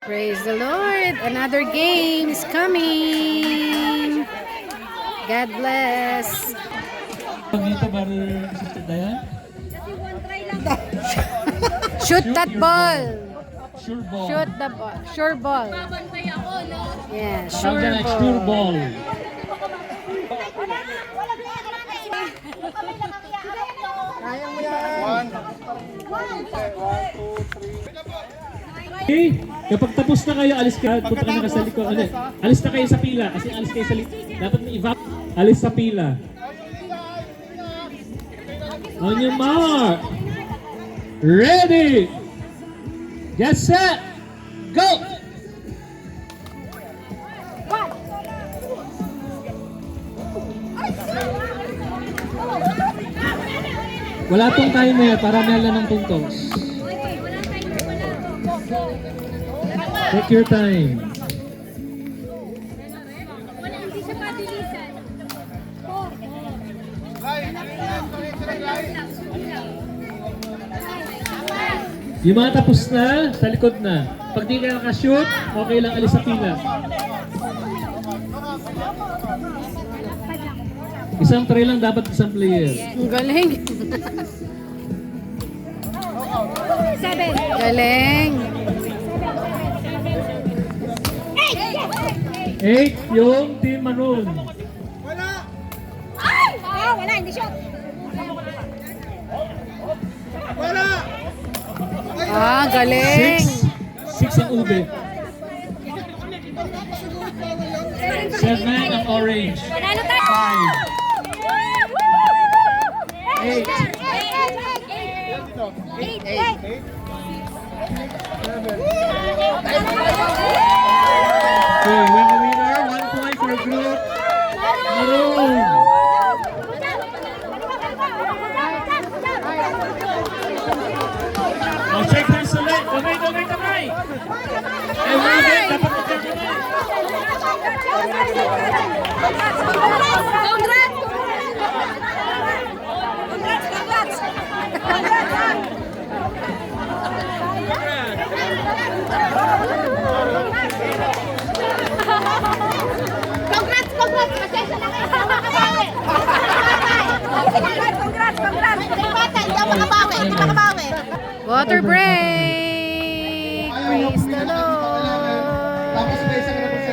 Praise the Lord. Another game is coming. God bless. Dito baru Sister Dayan. Shoot that ball. Sure ball. Shoot the ball. Sure ball. Yeah, sure ball. Sure ball. Okay, kapag tapos na kayo, alis ka. Punta ka na sa likod. Alis na kayo sa pila. Kasi alis kayo sa likod. Dapat may evap. Alis sa pila. On your mark. Ready. Get set. Go. Wala tong timer para meron ng puntos. Take your time. Yung mga tapos na, sa likod na. Pag di ka nakashoot, okay lang, alis sa pila. Isang tray lang dapat isang player. Ang galing. Galing. 8 yung Team Maroon. Wala, hindi shot. Ah, galing. 6 ang ube. 7 ang orange. 5. 8. Okay, when the winner, 1 point for group Maroon. Oh, check this ulit. Kamay. Every event, dapat magkakamay. Congrats! Pasensya na kayo. Congrats! Hindi ako makabawi. Water break. Praise the Lord.